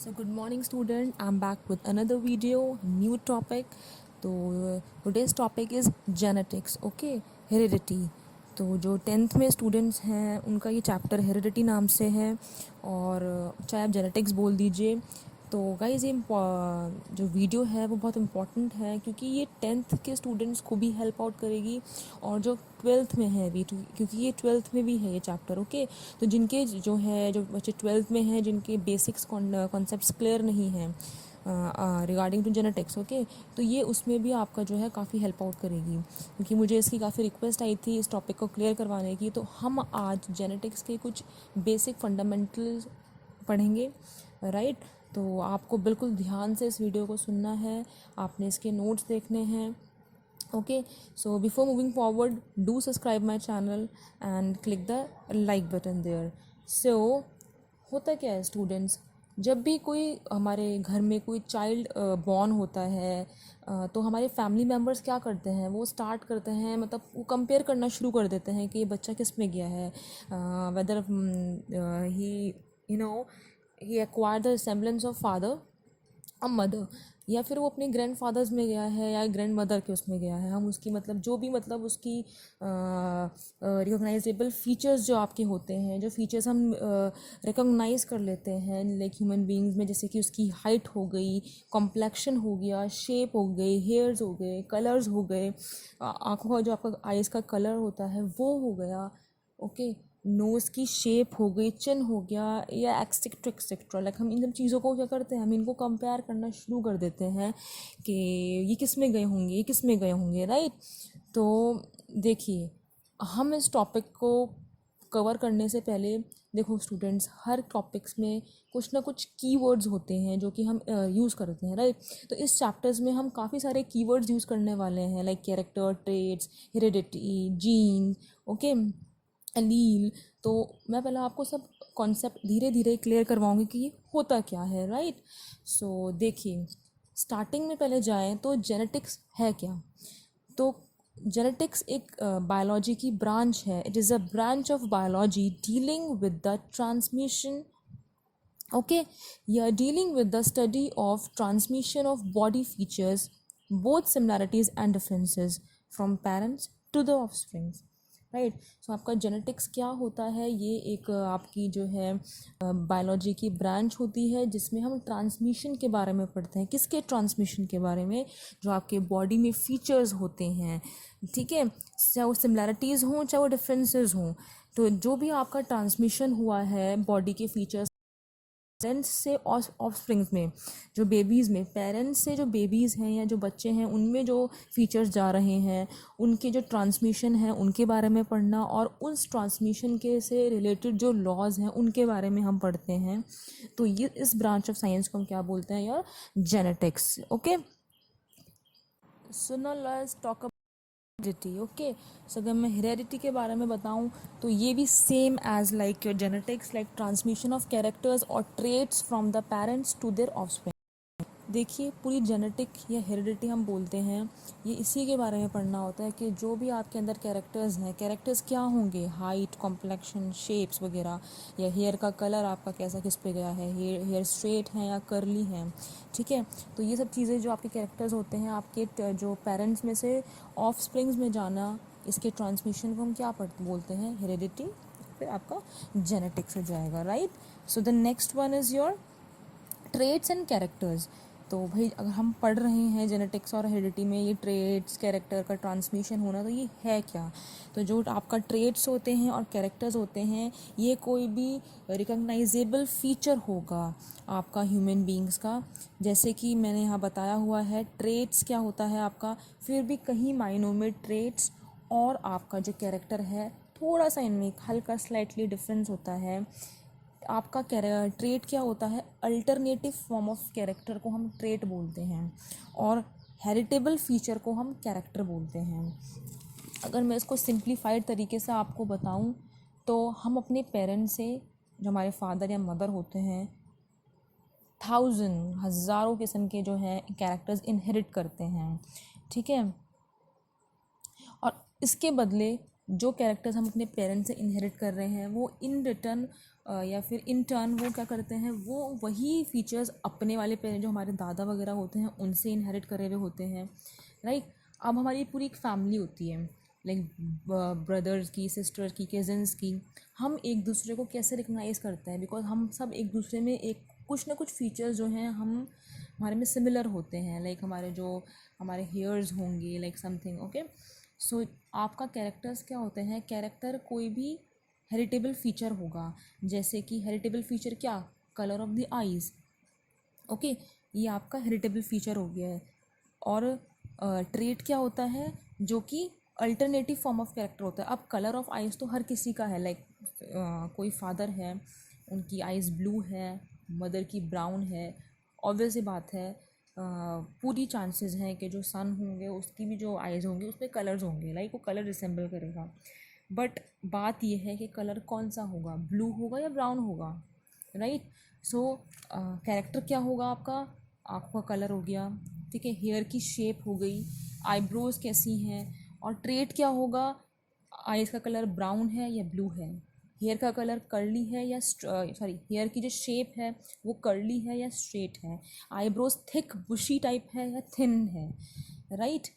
So good morning student, I'm back with another video, new topic. तो today's topic is genetics, okay, heredity. तो जो 10th में students हैं उनका ये चैप्टर हेरिडिटी नाम से है और चाहे आप जेनेटिक्स बोल दीजिए। तो गाइज़ ये जो वीडियो है वो बहुत इम्पॉर्टेंट है क्योंकि ये 10th के स्टूडेंट्स को भी हेल्प आउट करेगी और जो 12th में है भी, क्योंकि ये 12th में भी है ये चैप्टर, ओके। तो जिनके जो बच्चे 12th में हैं, जिनके बेसिक्स कॉन्सेप्ट्स क्लियर नहीं हैं रिगार्डिंग टू जेनेटिक्स, ओके, तो ये उसमें भी आपका जो है काफ़ी हेल्प आउट करेगी क्योंकि मुझे इसकी काफ़ी रिक्वेस्ट आई थी इस टॉपिक को क्लियर करवाने की। तो हम आज जेनेटिक्स के कुछ बेसिक फंडामेंटल्स पढ़ेंगे, राइट। तो आपको बिल्कुल ध्यान से इस वीडियो को सुनना है, आपने इसके नोट्स देखने हैं, okay. So before moving forward do subscribe my channel and click the like button there. So होता क्या है स्टूडेंट्स, जब भी कोई हमारे घर में कोई चाइल्ड बॉर्न होता है तो हमारे फैमिली मेम्बर्स क्या करते हैं, वो स्टार्ट करते हैं, मतलब वो कंपेयर करना शुरू कर देते हैं कि ये बच्चा किस में गया है, weather he he acquire the resemblance of father और मदर, या फिर वो अपने ग्रैंड फादर्स में गया है या ग्रैंड मदर के उसमें गया है। हम उसकी मतलब जो भी मतलब उसकी रिकॉग्नाइजेबल फीचर्स जो आपके होते हैं, जो फीचर्स हम रिकॉग्नाइज कर लेते हैं लाइक ह्यूमन बीइंग्स में, जैसे कि उसकी हाइट हो गई, कॉम्प्लेक्शन हो गया, शेप हो गई, हेयर्स हो गए, कलर्स हो गए, आँखों का जो आपका आइज़ का कलर होता है वो हो गया, ओके, नोज़ की शेप हो गई, चिन हो गया, या एक्सेट्रा एक्सेट्रा। लाइक हम इन सब चीज़ों को क्या करते हैं, हम इनको कंपेयर करना शुरू कर देते हैं कि ये किस में गए होंगे, ये किस में गए होंगे, राइट। तो देखिए, हम इस टॉपिक को कवर करने से पहले देखो स्टूडेंट्स, हर टॉपिक्स में कुछ ना कुछ कीवर्ड्स होते हैं जो कि हम यूज़ करते हैं, राइट। तो इस चैप्टर्स में हम काफ़ी सारे कीवर्ड्स यूज़ करने वाले हैं like character, traits, heredity, gene, okay, allele. तो मैं पहले आपको सब कॉन्सेप्ट धीरे धीरे क्लियर करवाऊंगी कि ये होता क्या है, राइट। सो देखिए, स्टार्टिंग में पहले जाएं तो जेनेटिक्स है क्या। तो जेनेटिक्स एक बायोलॉजी की ब्रांच है। It is a branch of biology dealing with the transmission, okay, you are dealing with the study of transmission of body features, both similarities and differences from parents to the offspring, right. So आपका genetics क्या होता है, ये एक आपकी जो है biology की ब्रांच होती है जिसमें हम ट्रांसमिशन के बारे में पढ़ते हैं। किसके ट्रांसमिशन के बारे में, जो आपके बॉडी में फीचर्स होते हैं, ठीक है, चाहे वो सिमिलैरिटीज़ हों चाहे वो डिफरेंसेस हों। तो जो भी आपका ट्रांसमिशन हुआ है बॉडी के फीचर्स पेरेंट्स से ऑफस्प्रिंग्स में, जो बेबीज़ में पेरेंट्स से जो बेबीज़ हैं या जो बच्चे हैं उनमें जो फीचर्स जा रहे हैं, उनके जो ट्रांसमिशन है उनके बारे में पढ़ना, और उस ट्रांसमिशन के से रिलेटेड जो लॉज हैं उनके बारे में हम पढ़ते हैं। तो ये इस ब्रांच ऑफ साइंस को हम क्या बोलते हैं यार, genetics, okay. So now let's talk heredity, okay. So अगर मैं हेरिडिटी के बारे में बताऊं तो ये भी same as like your genetics, like transmission of characters और traits from the parents to their offspring. देखिए, पूरी जेनेटिक या हेरिडिटी हम बोलते हैं, ये इसी के बारे में पढ़ना होता है कि जो भी आपके अंदर कैरेक्टर्स हैं, कैरेक्टर्स क्या होंगे, हाइट, कॉम्प्लेक्शन, शेप्स वगैरह, या हेयर का कलर आपका कैसा किस पे गया है, हेयर स्ट्रेट हैं या करली हैं, ठीक है। तो ये सब चीज़ें जो आपके कैरेक्टर्स होते हैं, आपके जो पेरेंट्स में से ऑफ स्प्रिंग्स में जाना, इसके ट्रांसमिशन को हम क्या बोलते हैं, हेरिडिटी। फिर आपका जेनेटिक्स हो जाएगा, right. So the next one is your traits and characters. तो भाई अगर हम पढ़ रहे हैं जेनेटिक्स और हेरिडिटी में ये ट्रेट्स, कैरेक्टर का ट्रांसमिशन होना, तो ये है क्या। तो जो आपका ट्रेट्स होते हैं और कैरेक्टर्स होते हैं, ये कोई भी रिकॉग्नाइजेबल फीचर होगा आपका ह्यूमन बीइंग्स का। जैसे कि मैंने यहाँ बताया हुआ है, ट्रेट्स क्या होता है आपका, फिर भी कहीं मायनों में ट्रेट्स और आपका जो कैरेक्टर है थोड़ा सा इनमें हल्का स्लाइटली डिफरेंस होता है। आपका ट्रेट क्या होता है, अल्टरनेटिव फॉर्म ऑफ कैरेक्टर को हम ट्रेट बोलते हैं और हेरिटेबल फीचर को हम कैरेक्टर बोलते हैं। अगर मैं इसको सिंप्लीफाइड तरीके से आपको बताऊं तो हम अपने पेरेंट्स से, जो हमारे फादर या मदर होते हैं, हज़ारों किस्म के जो हैं कैरेक्टर्स इनहेरिट करते हैं, ठीक है। और इसके बदले जो कैरेक्टर्स हम अपने पेरेंट्स से इनहेरिट कर रहे हैं वो इन रिटर्न या फिर इन टर्न वो क्या करते हैं, वो वही फीचर्स अपने वाले पेरेंट जो हमारे दादा वगैरह होते हैं उनसे इनहेरिट करे हुए होते हैं, राइट। अब हमारी पूरी एक फैमिली होती है, लाइक ब्रदर्स की, सिस्टर्स की, कज़न्स की। हम एक दूसरे को कैसे रिकग्नाइज़ करते हैं, बिकॉज हम सब एक दूसरे में एक कुछ ना कुछ फीचर्स जो हैं हम हमारे में सिमिलर होते हैं, लाइक हमारे हेयर्स होंगे, लाइक समथिंग, ओके। सो आपका कैरेक्टर्स क्या होते हैं, कैरेक्टर कोई भी हेरिटेबल फीचर होगा, जैसे कि हेरिटेबल फीचर क्या, colour of the eyes, okay, ये आपका हेरिटेबल फीचर हो गया है। और ट्रेट क्या होता है, जो कि अल्टरनेटिव फॉर्म ऑफ कैरेक्टर होता है। अब कलर ऑफ आइज़ तो हर किसी का है, लाइक कोई फादर है उनकी आइज़ ब्लू है, मदर की ब्राउन है, ऑब्वियस सी बात है, पूरी चांसेस हैं कि जो सन होंगे उसकी भी जो आइज़ होंगी उसमें कलर्स होंगे, लाइक वो कलर रिसेंबल करेगा। बट बात यह है कि कलर कौन सा होगा, ब्लू होगा या ब्राउन होगा, राइट। सो कैरेक्टर क्या होगा आपका, आँखों का कलर हो गया, ठीक है, हेयर की शेप हो गई, आईब्रोज कैसी हैं, और ट्रेट क्या होगा, आइज़ का कलर ब्राउन है या ब्लू है, हेयर का कलर कर्ली है या सॉरी, हेयर की जो शेप है वो कर्ली है या स्ट्रेट है, आईब्रोज थिक बुशी टाइप है या थिन है, राइट।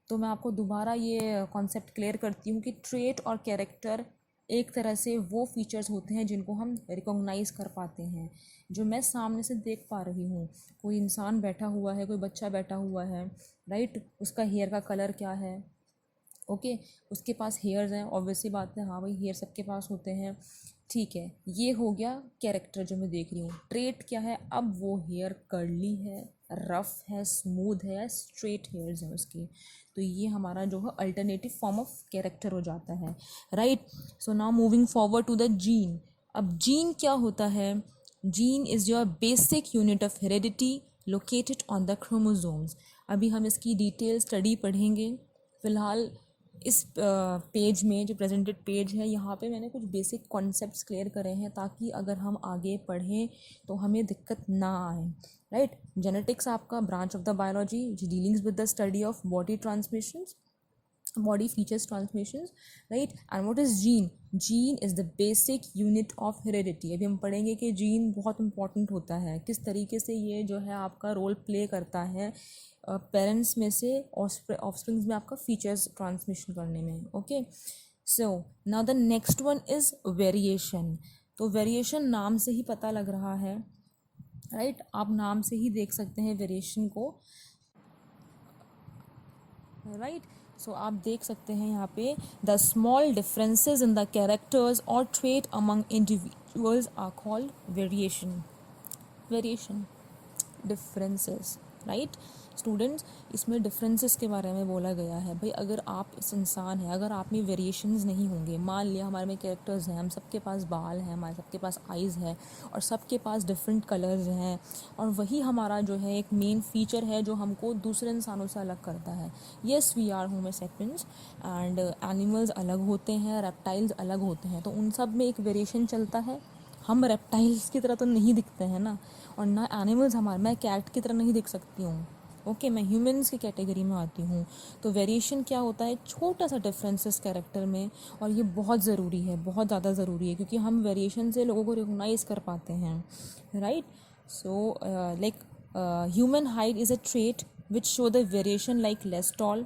तो मैं आपको दोबारा ये कॉन्सेप्ट क्लियर करती हूँ कि ट्रेट और कैरेक्टर एक तरह से वो फीचर्स होते हैं जिनको हम रिकॉग्नाइज़ कर पाते हैं, जो मैं सामने से देख पा रही हूँ। कोई इंसान बैठा हुआ है, कोई बच्चा बैठा हुआ है, राइट, उसका हेयर का कलर क्या है, ओके, उसके पास हेयर्स हैं, ऑब्वियसली बात है, हाँ भाई हेयर सबके पास होते हैं, ठीक है, ये हो गया कैरेक्टर जो मैं देख रही हूँ। ट्रेट क्या है, अब वो हेयर कर्ली है, रफ है, स्मूथ है, स्ट्रेट हेयर्स हैं उसकी, तो ये हमारा जो है अल्टरनेटिव फॉर्म ऑफ कैरेक्टर हो जाता है, right. So now moving forward to the gene. अब जीन क्या होता है, gene is your basic unit of heredity located on the chromosomes. अभी हम इसकी डिटेल स्टडी पढ़ेंगे। फ़िलहाल इस पेज में जो प्रेजेंटेड पेज है यहाँ पे मैंने कुछ बेसिक कॉन्सेप्ट्स क्लियर करे हैं, ताकि अगर हम आगे पढ़ें तो हमें दिक्कत ना आए, राइट। जेनेटिक्स आपका branch of the biology dealings with the study of body transmissions, body features transmissions, right। and what is gene, gene is the basic unit of heredity। अभी हम पढ़ेंगे कि जीन बहुत इंपॉर्टेंट होता है, किस तरीके से ये जो है आपका रोल प्ले करता है पेरेंट्स में से ऑफस्प्रिंग्स में आपका फीचर्स ट्रांसमिशन करने में, okay. So now the next one is variation. तो वेरिएशन नाम से ही पता लग रहा है, राइट, आप नाम से ही देख सकते हैं वेरिएशन को, राइट। सो आप देख सकते हैं यहाँ पे the small differences in the characters और trait among individuals are called variation, variation, differences, right. Students, इसमें डिफरेंसेस के बारे में बोला गया है। भाई अगर आप इस इंसान है, अगर आप में वेरिएशंस नहीं होंगे, मान लिया हमारे में कैरेक्टर्स हैं, हम सबके पास बाल हैं, हमारे सबके पास आइज़ है, और सबके पास डिफरेंट कलर्स हैं, और वही हमारा जो है एक मेन फीचर है जो हमको दूसरे इंसानों से अलग करता है। Yes, we are homo sapiens, and animals अलग होते हैं, रेप्टाइल्स अलग होते हैं, तो उन सब में एक वेरिएशन चलता है। हम रेप्टाइल्स की तरह तो नहीं दिखते हैं ना, और ना एनिमल्स हमारे, मैं कैट की तरह नहीं दिख सकती हूँ, ओके, मैं ह्यूमंस की कैटेगरी में आती हूँ। तो वेरिएशन क्या होता है, छोटा सा डिफरेंसेस कैरेक्टर में, और ये बहुत ज़रूरी है, बहुत ज़्यादा ज़रूरी है, क्योंकि हम वेरिएशन से लोगों को रिकॉग्नाइज़ कर पाते हैं, right. So like human height is a trait which show the variation like less tall,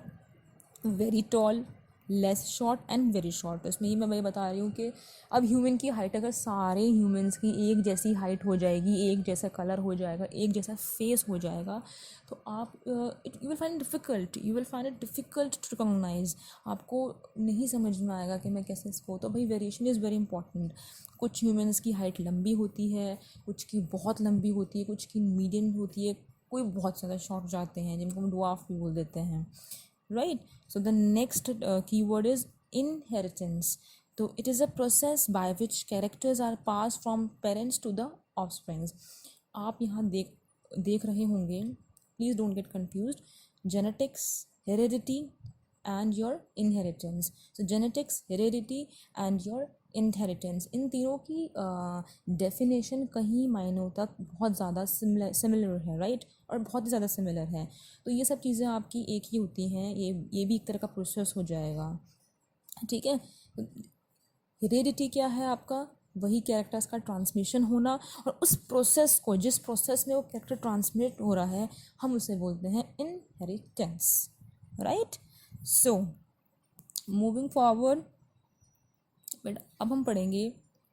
very tall, less short and very short. इसमें ही मैं वही बता रही हूँ कि अब ह्यूमन की हाइट अगर सारे ह्यूमंस की एक जैसी हाइट हो जाएगी, एक जैसा कलर हो जाएगा, एक जैसा फेस हो जाएगा, तो आप you will find difficult, you will find it difficult to recognise. आपको नहीं समझ में आएगा कि मैं कैसे इसको, तो भाई वेरिएशन इज़ वेरी इंपॉर्टेंट। कुछ ह्यूमंस की हाइट लंबी होती है, कुछ की बहुत लंबी होती है, कुछ की मीडियम होती है, कोई बहुत ज़्यादा शॉर्ट जाते हैं जिनको हम ड्वार्फ भी बोल देते हैं, right। So the next keyword is inheritance। तो it is a process by which characters are passed from parents to the offsprings। आप यहाँ देख रहे होंगे, please don't get confused, genetics, heredity and your inheritance। so genetics, heredity and your inheritance, इन तीनों की definition कहीं मायनों तक बहुत ज़्यादा सिमिलर है, राइट, और बहुत ही ज़्यादा सिमिलर है। तो ये सब चीज़ें आपकी एक ही होती हैं, ये भी एक तरह का प्रोसेस हो जाएगा, ठीक है। हेरेडिटी क्या है आपका, वही कैरेक्टर्स का ट्रांसमिशन होना, और उस प्रोसेस को, जिस प्रोसेस में वो कैरेक्टर ट्रांसमिट हो रहा है, हम उसे बोलते हैं inheritance, right. So moving forward, but अब हम पढ़ेंगे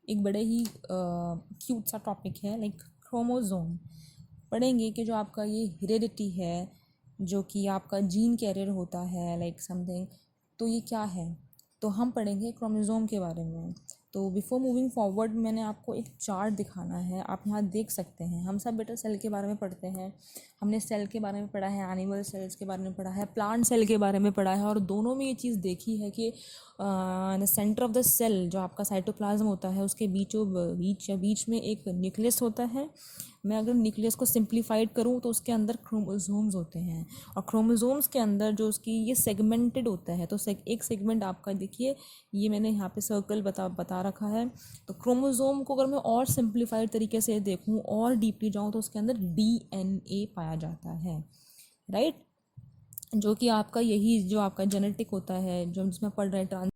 एक बड़े ही क्यूट सा टॉपिक है, लाइक क्रोमोज़ोम। पढ़ेंगे कि जो आपका ये हेरेडिटी है, जो कि आपका जीन कैरियर होता है, लाइक समथिंग, तो ये क्या है। तो हम पढ़ेंगे क्रोमोज़ोम के बारे में। तो बिफोर मूविंग फॉरवर्ड मैंने आपको एक चार्ट दिखाना है, आप यहाँ देख सकते हैं। हम सब बेटा सेल के बारे में पढ़ते हैं, हमने सेल के बारे में पढ़ा है, एनिमल सेल्स के बारे में पढ़ा है, प्लांट सेल के बारे में पढ़ा है, और दोनों में ये चीज़ देखी है कि the centre of the cell, जो आपका साइटोप्लाज्म होता है, उसके बीच में एक न्यूक्लियस होता है। मैं अगर न्यूक्लियस को सिंप्लीफाइड करूँ तो उसके अंदर क्रोमोसोम्स होते हैं, और क्रोमोसोम्स के अंदर जो उसकी ये सेगमेंटेड होता है। तो एक सेगमेंट आपका देखिए, ये मैंने यहाँ पे सर्कल बता रखा है। तो क्रोमोसोम को अगर मैं और सिंप्लीफाइड तरीके से देखूँ और डीपली जाऊँ तो उसके अंदर DNA पाया जाता है, राइट। जो कि आपका यही जो आपका जेनेटिक होता है, जो जिसमें पढ़ रहे हैं